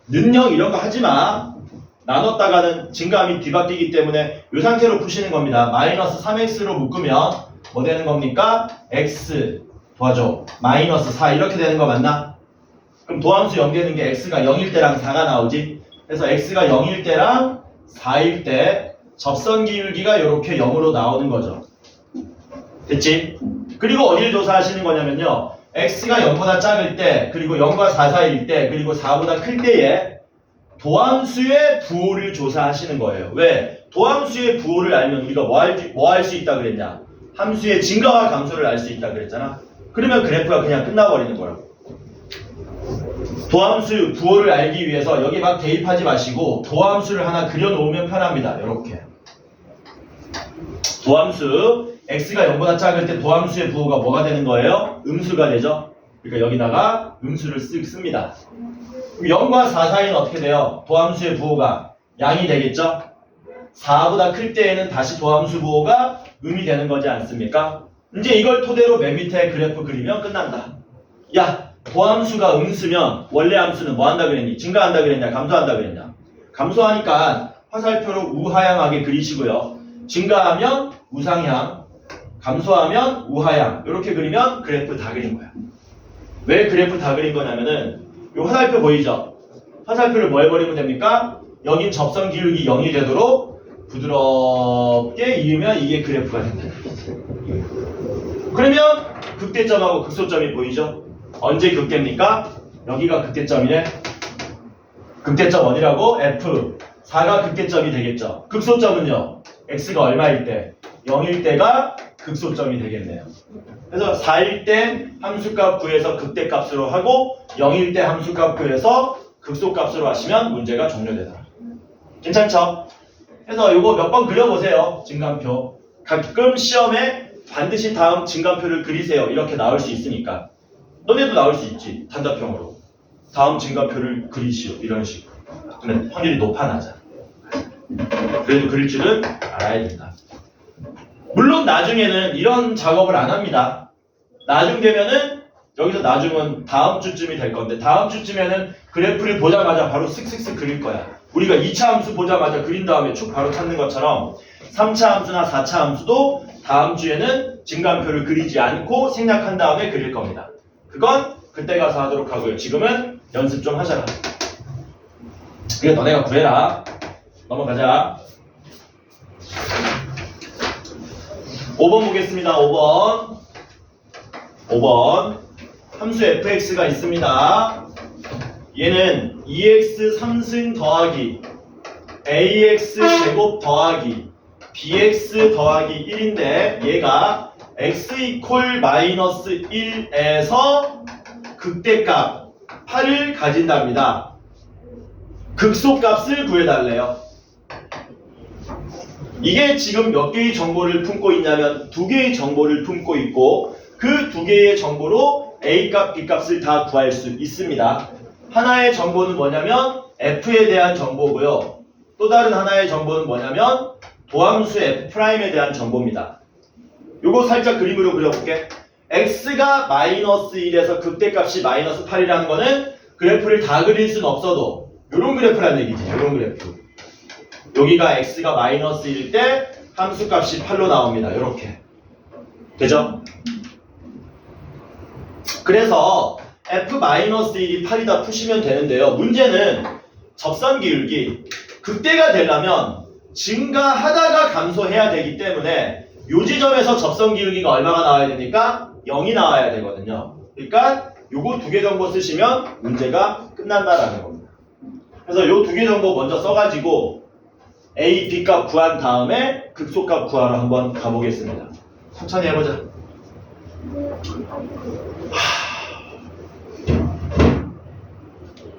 능력 이런 거 하지마. 나눴다가는 증감이 뒤바뀌기 때문에 이 상태로 푸시는 겁니다. 마이너스 3x로 묶으면 뭐 되는 겁니까? x 도와줘. 마이너스 4 이렇게 되는 거 맞나? 그럼 도함수 0 되는 게 x가 0일 때랑 4가 나오지. 그래서 x가 0일 때랑 4일 때 접선 기울기가 이렇게 0으로 나오는 거죠. 됐지? 그리고 어디를 조사하시는 거냐면요. x가 0보다 작을 때, 그리고 0과 4 사이일 때, 그리고 4보다 클 때에 도함수의 부호를 조사하시는 거예요. 왜? 도함수의 부호를 알면 우리가 뭐 할 수 있다 그랬냐? 함수의 증가와 감소를 알 수 있다 그랬잖아. 그러면 그래프가 그냥 끝나버리는 거라고. 도함수 부호를 알기 위해서 여기 막 대입하지 마시고 도함수를 하나 그려놓으면 편합니다. 이렇게. 도함수 x가 0보다 작을 때 도함수의 부호가 뭐가 되는 거예요? 음수가 되죠. 그러니까 여기다가 음수를 씁니다. 0과 4 사이는 어떻게 돼요? 도함수의 부호가 양이 되겠죠? 4보다 클 때에는 다시 도함수 부호가 음이 되는 거지 않습니까? 이제 이걸 토대로 맨 밑에 그래프 그리면 끝난다. 야, 도함수가 음수면 원래 함수는 뭐 한다 그랬니? 증가한다 그랬냐? 감소한다 그랬냐? 감소하니까 화살표로 우하향하게 그리시고요. 증가하면 우상향, 감소하면 우하향 이렇게 그리면 그래프 다 그린 거야. 왜 그래프 다 그린 거냐면은 이 화살표 보이죠? 화살표를 뭐 해버리면 됩니까? 여긴 접선 기울기 0이 되도록 부드럽게 이으면 이게 그래프가 된다. 그러면 극대점하고 극소점이 보이죠? 언제 극대입니까? 여기가 극대점이네. 극대점 어디라고? F. 4가 극대점이 되겠죠. 극소점은요? X가 얼마일 때? 0일 때가 극소점이 되겠네요. 그래서 4일 때 함수값 구해서 극대값으로 하고 0일 때 함수값 구해서 극소값으로 하시면 문제가 종료되더라. 괜찮죠? 그래서 이거 몇 번 그려보세요. 증감표. 가끔 시험에 반드시 다음 증감표를 그리세요. 이렇게 나올 수 있으니까. 너네도 나올 수 있지. 단답형으로. 다음 증감표를 그리시오. 이런 식으로. 근데 확률이 높아 낮아. 그래도 그릴 줄은 알아야 된다. 물론 나중에는 이런 작업을 안 합니다. 나중 되면은 여기서 나중은 다음 주쯤이 될 건데 다음 주쯤에는 그래프를 보자마자 바로 슥슥슥 그릴 거야. 우리가 2차 함수 보자마자 그린 다음에 쭉 바로 찾는 것처럼 3차 함수나 4차 함수도 다음 주에는 증감표를 그리지 않고 생략한 다음에 그릴 겁니다. 그건 그때 가서 하도록 하고요. 지금은 연습 좀 하자라. 이거 너네가 구해라. 넘어가자. 5번 보겠습니다. 5번 함수 fx가 있습니다. 얘는 2x 3승 더하기 ax 제곱 더하기 bx 더하기 1인데 얘가 x 이퀄 마이너스 1에서 극대값 8을 가진답니다. 극소값을 구해달래요. 이게 지금 몇 개의 정보를 품고 있냐면 두 개의 정보를 품고 있고 그 두 개의 정보로 A값, B값을 다 구할 수 있습니다. 하나의 정보는 뭐냐면 F에 대한 정보고요. 또 다른 하나의 정보는 뭐냐면 도함수 F'에 대한 정보입니다. 요거 살짝 그림으로 그려볼게. X가 마이너스 1에서 극대값이 마이너스 8이라는 거는 그래프를 다 그릴 수는 없어도 요런 그래프란 얘기지. 요런 그래프. 여기가 x가 마이너스 1일 때 함수값이 8로 나옵니다. 이렇게 되죠? 그래서 f-1이 8이다 푸시면 되는데요. 문제는 접선 기울기 극대가 되려면 증가하다가 감소해야 되기 때문에 요 지점에서 접선 기울기가 얼마가 나와야 되니까 0이 나와야 되거든요. 그러니까 요거 두 개 정보 쓰시면 문제가 끝난다라는 겁니다. 그래서 요 두 개 정보 먼저 써가지고 A, B값 구한 다음에 극소값 구하러 한번 가보겠습니다. 천천히 해보자.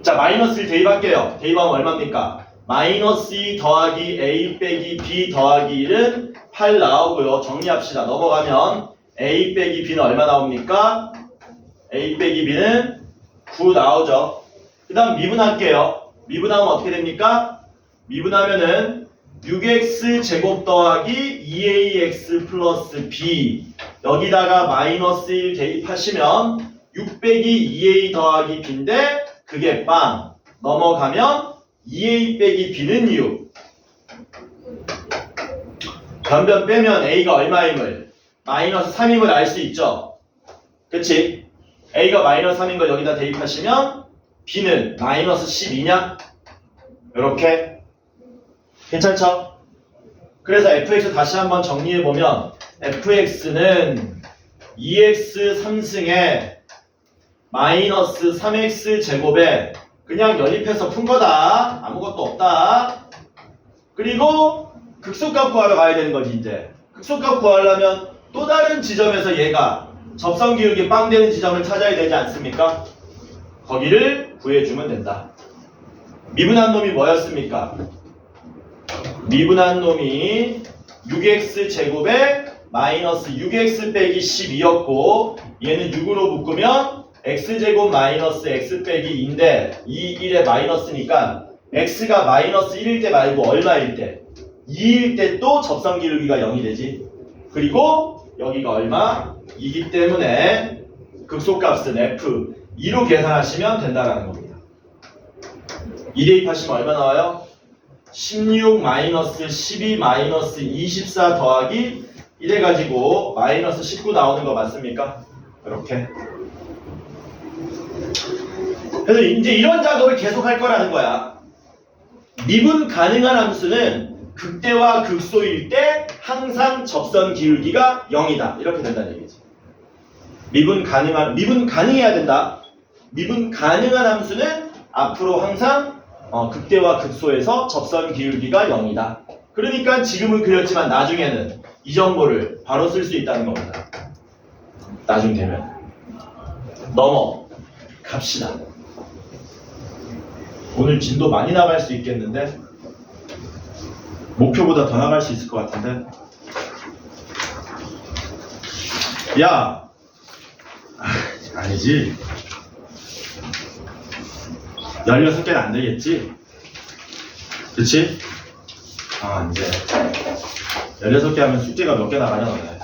자, 마이너스 1 대입할게요. 대입하면 얼마입니까? 마이너스 2 더하기 A 빼기 B 더하기 1은 8 나오고요. 정리합시다. 넘어가면 A 빼기 B는 얼마 나옵니까? A 빼기 B는 9 나오죠. 그 다음 미분할게요. 미분하면 어떻게 됩니까? 미분하면은 6x 제곱 더하기 2ax 플러스 b 여기다가 마이너스 1 대입하시면 6 빼기 2a 더하기 b인데 그게 빵 넘어가면 2a 빼기 b는 6 변변 빼면 a가 얼마임을 마이너스 3임을 알 수 있죠. 그치? a가 마이너스 3인 걸 여기다 대입하시면 b는 마이너스 12냐? 이렇게 괜찮죠? 그래서 fx 다시 한번 정리해보면 fx는 2x 3승에 마이너스 3x 제곱에 그냥 연입해서 푼 거다. 아무것도 없다. 그리고 극소값 구하러 가야 되는 거지 이제. 극소값 구하려면 또 다른 지점에서 얘가 접선 기울기 빵 되는 지점을 찾아야 되지 않습니까? 거기를 구해주면 된다. 미분한 놈이 뭐였습니까? 미분한 놈이 6x 제곱에 마이너스 6x 빼기 12였고 얘는 6으로 묶으면 x제곱 마이너스 x 빼기 2인데 2, 1에 마이너스니까 x가 마이너스 1일 때 말고 얼마일 때? 2일 때 또 접선 기울기가 0이 되지. 그리고 여기가 얼마? 2기 때문에 극소값은 f 2로 계산하시면 된다라는 겁니다. 2 대입하시면 얼마 나와요? 16 마이너스 12 마이너스 24 더하기 1 해가지고 마이너스 19 나오는 거 맞습니까? 이렇게. 그래서 이제 이런 작업을 계속 할 거라는 거야. 미분 가능한 함수는 극대와 극소일 때 항상 접선 기울기가 0이다. 이렇게 된다는 얘기지. 미분 가능해야 된다. 미분 가능한 함수는 앞으로 항상 극대와 극소에서 접선 기울기가 0이다. 그러니까 지금은 그렸지만 나중에는 이 정보를 바로 쓸 수 있다는 겁니다. 나중 되면 넘어갑시다. 오늘 진도 많이 나갈 수 있겠는데 목표보다 더 나갈 수 있을 것 같은데. 야, 아니지. 16개는 안 되겠지? 그치? 안 돼. 16개 하면 숙제가 몇 개 나가냐, 너네.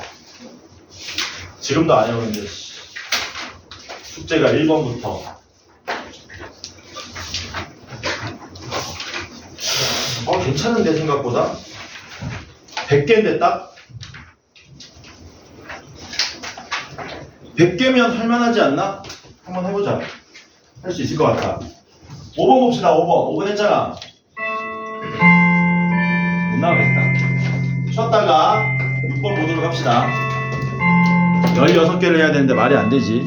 지금도 안 해오는데, 숙제가 1번부터. 괜찮은데, 생각보다? 100개인데 딱? 100개면 할만하지 않나? 한번 해보자. 할 수 있을 것 같아. 5번 봅시다. 5번 했잖아. 못 나가겠다. 쉬었다가 6번 보도록 합시다. 16개를 해야 되는데 말이 안 되지.